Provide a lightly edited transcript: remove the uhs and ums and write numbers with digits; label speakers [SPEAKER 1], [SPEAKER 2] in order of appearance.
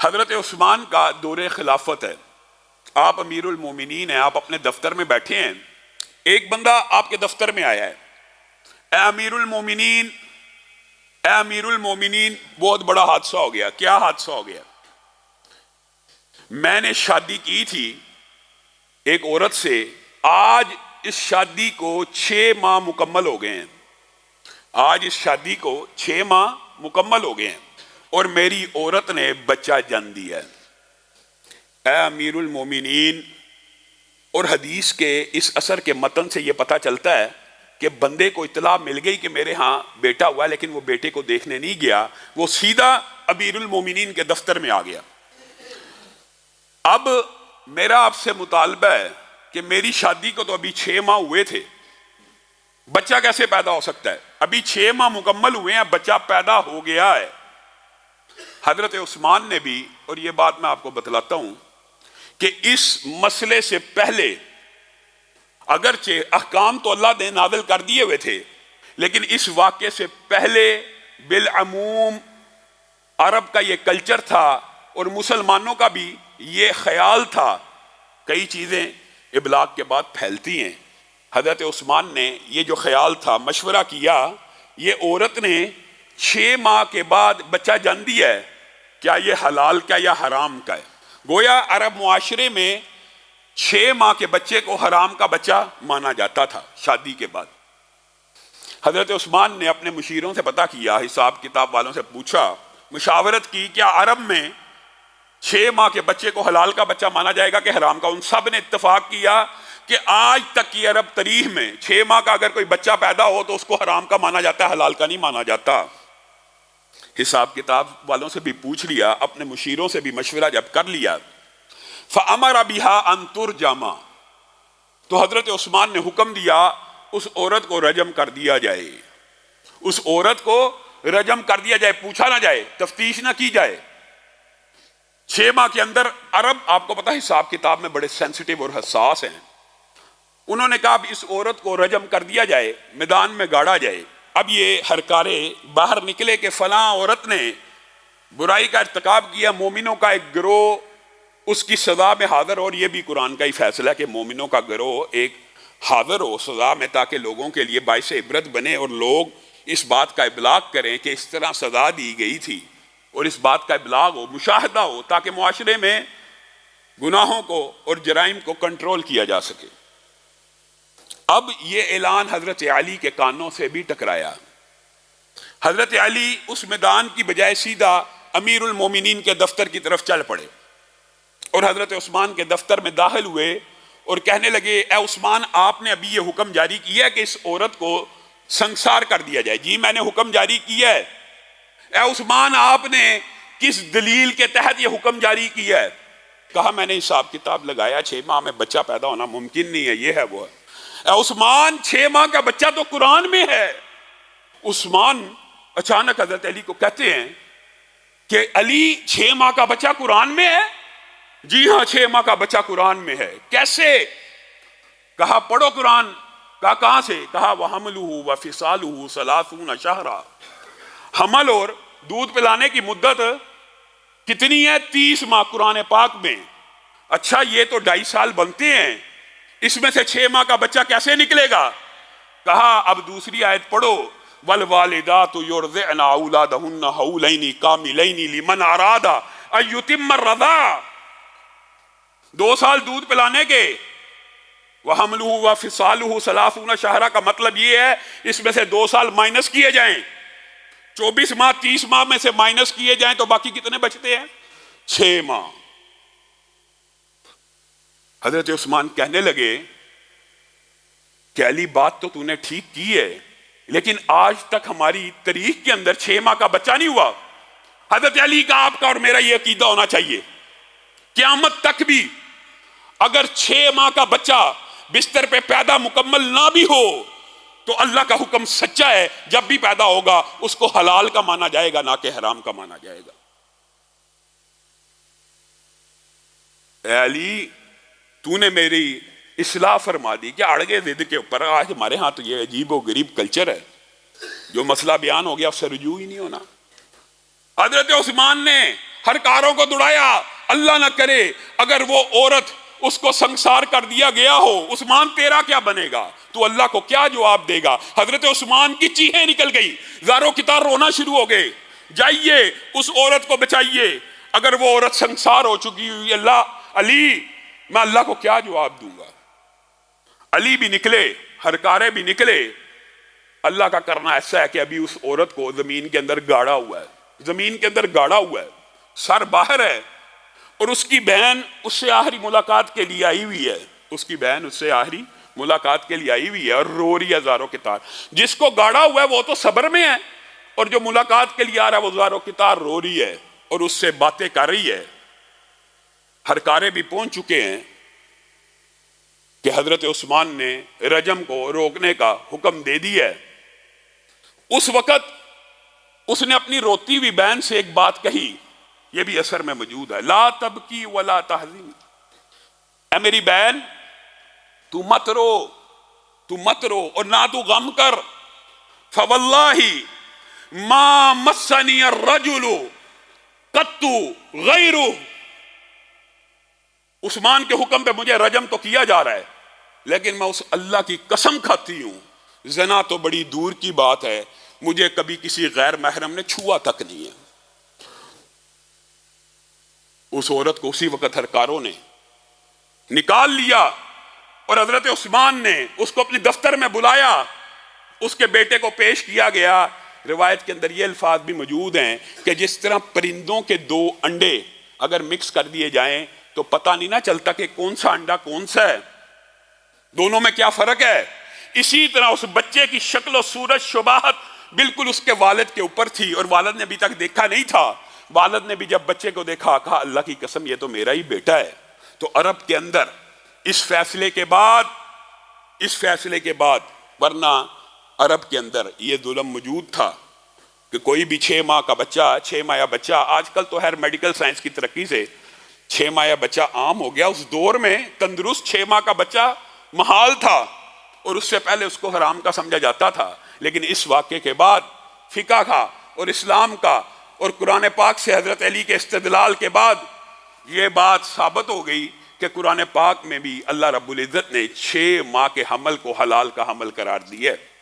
[SPEAKER 1] حضرت عثمان کا دور خلافت ہے، آپ امیر المومنین ہیں، آپ اپنے دفتر میں بیٹھے ہیں، ایک بندہ آپ کے دفتر میں آیا ہے، اے امیر المومنین، اے امیر المومنین، بہت بڑا حادثہ ہو گیا۔ کیا حادثہ ہو گیا؟ میں نے شادی کی تھی ایک عورت سے، آج اس شادی کو 6 ماہ مکمل ہو گئے ہیں، آج اس شادی کو 6 ماہ مکمل ہو گئے ہیں اور میری عورت نے بچہ جن دیا ہے۔ اے امیر المومنین، اور حدیث کے اس اثر کے متن سے یہ پتہ چلتا ہے کہ بندے کو اطلاع مل گئی کہ میرے ہاں بیٹا ہوا، لیکن وہ بیٹے کو دیکھنے نہیں گیا، وہ سیدھا امیر المومنین کے دفتر میں آ گیا۔ اب میرا آپ سے مطالبہ ہے کہ میری شادی کو تو ابھی 6 ماہ ہوئے تھے، بچہ کیسے پیدا ہو سکتا ہے؟ ابھی 6 ماہ مکمل ہوئے ہیں، بچہ پیدا ہو گیا ہے۔ حضرت عثمان نے بھی، اور یہ بات میں آپ کو بتلاتا ہوں کہ اس مسئلے سے پہلے اگرچہ احکام تو اللہ نے نازل کر دیے ہوئے تھے، لیکن اس واقعے سے پہلے بالعموم عرب کا یہ کلچر تھا اور مسلمانوں کا بھی یہ خیال تھا، کئی چیزیں ابلاغ کے بعد پھیلتی ہیں۔ حضرت عثمان نے یہ جو خیال تھا، مشورہ کیا، یہ عورت نے 6 ماہ کے بعد بچہ جن دیا ہے، کیا یہ حلال کا یا حرام کا ہے؟ گویا عرب معاشرے میں 6 ماہ کے بچے کو حرام کا بچہ مانا جاتا تھا شادی کے بعد۔ حضرت عثمان نے اپنے مشیروں سے پتہ کیا، حساب کتاب والوں سے پوچھا، مشاورت کی، کیا عرب میں 6 ماہ کے بچے کو حلال کا بچہ مانا جائے گا کہ حرام کا؟ ان سب نے اتفاق کیا کہ آج تک کی عرب تاریخ میں 6 ماہ کا اگر کوئی بچہ پیدا ہو تو اس کو حرام کا مانا جاتا ہے، حلال کا نہیں مانا جاتا۔ حساب کتاب والوں سے بھی پوچھ لیا، اپنے مشیروں سے بھی مشورہ جب کر لیا، فَأَمَرَ بِهَا أَن تُرْجَمَ، تو حضرت عثمان نے حکم دیا اس عورت کو رجم کر دیا جائے، اس عورت کو رجم کر دیا جائے، پوچھا نہ جائے، تفتیش نہ کی جائے۔ 6 ماہ کے اندر عرب، آپ کو پتہ ہے حساب کتاب میں بڑے سینسٹیو اور حساس ہیں، انہوں نے کہا اب اس عورت کو رجم کر دیا جائے، میدان میں گاڑا جائے۔ اب یہ ہرکارے باہر نکلے کہ فلاں عورت نے برائی کا ارتکاب کیا، مومنوں کا ایک گروہ اس کی سزا میں حاضر، اور یہ بھی قرآن کا ہی فیصلہ ہے کہ مومنوں کا گروہ ایک حاضر ہو سزا میں، تاکہ لوگوں کے لیے باعث عبرت بنے اور لوگ اس بات کا ابلاغ کریں کہ اس طرح سزا دی گئی تھی، اور اس بات کا ابلاغ ہو، مشاہدہ ہو، تاکہ معاشرے میں گناہوں کو اور جرائم کو کنٹرول کیا جا سکے۔ اب یہ اعلان حضرت علی کے کانوں سے بھی ٹکرایا۔ حضرت علی اس میدان کی بجائے سیدھا امیر المومنین کے دفتر کی طرف چل پڑے اور حضرت عثمان کے دفتر میں داخل ہوئے اور کہنے لگے، اے عثمان، آپ نے ابھی یہ حکم جاری کیا ہے کہ اس عورت کو سنسار کر دیا جائے؟ جی میں نے حکم جاری کیا ہے۔ اے عثمان، آپ نے کس دلیل کے تحت یہ حکم جاری کیا ہے؟ کہا میں نے حساب کتاب لگایا، 6 ماہ میں بچہ پیدا ہونا ممکن نہیں ہے، یہ ہے وہ ہے۔ اے عثمان، 6 ماہ کا بچہ تو قرآن میں ہے۔ عثمان اچانک حضرت علی کو کہتے ہیں کہ علی، 6 ماہ کا بچہ قرآن میں ہے؟ جی ہاں، 6 ماہ کا بچہ قرآن میں ہے۔ کیسے؟ کہا پڑھو قرآن۔ کہا کہاں سے؟ کہا وَحَمْلُهُ وَفِصَالُهُ 30 شَهْرًا، حمل اور دودھ پلانے کی مدت کتنی ہے؟ 30 ماہ قرآن پاک میں۔ اچھا، یہ تو 2.5 سال بنتے ہیں، اس میں سے 6 ماہ کا بچہ کیسے نکلے گا؟ کہا اب دوسری آیت پڑھو، وَالْوَالِدَاتُ يُرْضِعْنَ أَوْلَادَهُنَّ حَوْلَيْنِ كَامِلَيْنِ لِمَنْ أَرَادَ أَن يُتِمَّ الرَّضَاعَ، 2 سال دودھ پلانے کے۔ وَحَمْلُهُ وَفِصَالُهُ 30 شَهْرًا کا مطلب یہ ہے اس میں سے 2 سال مائنس کیے جائیں، 24 ماہ 30 ماہ میں سے مائنس کیے جائیں تو باقی کتنے بچتے ہیں؟ 6 ماہ۔ حضرت عثمان کہنے لگے کہ علی، بات تو نے ٹھیک کی ہے، لیکن آج تک ہماری تاریخ کے اندر 6 ماہ کا بچہ نہیں ہوا۔ حضرت علی کا، آپ کا اور میرا یہ عقیدہ ہونا چاہیے، قیامت تک بھی اگر 6 ماہ کا بچہ بستر پہ پیدا مکمل نہ بھی ہو تو اللہ کا حکم سچا ہے، جب بھی پیدا ہوگا اس کو حلال کا مانا جائے گا، نہ کہ حرام کا مانا جائے گا۔ اے علی، تو نے میری اصلاح فرما دی، کیا اڑگے ضد کے اوپر؟ آج ہمارے ہاں تو یہ عجیب و غریب کلچر ہے، جو مسئلہ بیان ہو گیا اس سے رجوع ہی نہیں ہونا۔ حضرت عثمان نے ہر کاروں کو دوڑایا. اللہ نہ کرے اگر وہ عورت اس کو سنسار کر دیا گیا ہو, عثمان تیرا کیا بنے گا؟ تو اللہ کو کیا جواب دے گا؟ حضرت عثمان کی چیخیں نکل گئی, زاروں کی طرح رونا شروع ہو گئے, جائیے اس عورت کو بچائیے, اگر وہ عورت سنسار ہو چکی ہوئی, اللہ علی میں اللہ کو کیا جواب دوں گا؟ علی بھی نکلے, ہر کارے بھی نکلے. اللہ کا کرنا ایسا ہے کہ ابھی اس عورت کو زمین کے اندر گاڑا ہوا ہے, زمین کے اندر گاڑا ہوا ہے, سر باہر ہے, اور اس کی بہن اس سے آخری ملاقات کے لیے آئی ہوئی ہے, اس کی بہن اس سے آخری ملاقات کے لیے آئی ہوئی ہے اور رو رہی ہے زاروں کی طرح. جس کو گاڑا ہوا ہے وہ تو صبر میں ہے, اور جو ملاقات کے لیے آ رہا ہے وہ زاروں کی طرح رو رہی ہے اور اس سے باتیں کر رہی ہے. ہر کارے بھی پہنچ چکے ہیں کہ حضرت عثمان نے رجم کو روکنے کا حکم دے دیا ہے. اس وقت اس نے اپنی روتی ہوئی بہن سے ایک بات کہی, یہ بھی اثر میں موجود ہے, لا تبکی ولا تحزن, اے میری بہن تو مت رو, تو مت رو اور نہ تو غم کر. فواللہ ما مسنی الرجل قط غیرہ, عثمان کے حکم پہ مجھے رجم تو کیا جا رہا ہے, لیکن میں اس اللہ کی قسم کھاتی ہوں زنا تو بڑی دور کی بات ہے, مجھے کبھی کسی غیر محرم نے چھوا تک نہیں ہے. اس عورت کو اسی وقت ہرکاروں نے نکال لیا اور حضرت عثمان نے اس کو اپنے دفتر میں بلایا, اس کے بیٹے کو پیش کیا گیا. روایت کے اندر یہ الفاظ بھی موجود ہیں کہ جس طرح پرندوں کے 2 انڈے اگر مکس کر دیے جائیں تو پتہ نہیں نہ چلتا کہ کون سا انڈا کون سا ہے, دونوں میں کیا فرق ہے, اسی طرح اس بچے کی شکل و صورت شباہت بالکل اس کے والد کے اوپر تھی, اور والد نے ابھی تک دیکھا نہیں تھا. والد نے بھی جب بچے کو دیکھا کہا اللہ کی قسم یہ تو میرا ہی بیٹا ہے. تو عرب کے اندر اس فیصلے کے بعد ورنہ عرب کے اندر یہ ظلم موجود تھا کہ کوئی بھی 6 ماہ کا بچہ, 6 ماہ بچہ, آج کل تو خیر میڈیکل سائنس کی ترقی سے 6 ماہ بچہ عام ہو گیا. اس دور میں تندرست 6 ماہ کا بچہ محال تھا اور اس سے پہلے اس کو حرام کا سمجھا جاتا تھا. لیکن اس واقعے کے بعد فقہ کا اور اسلام کا اور قرآن پاک سے حضرت علی کے استدلال کے بعد یہ بات ثابت ہو گئی کہ قرآن پاک میں بھی اللہ رب العزت نے 6 ماہ کے حمل کو حلال کا حمل قرار دیا ہے.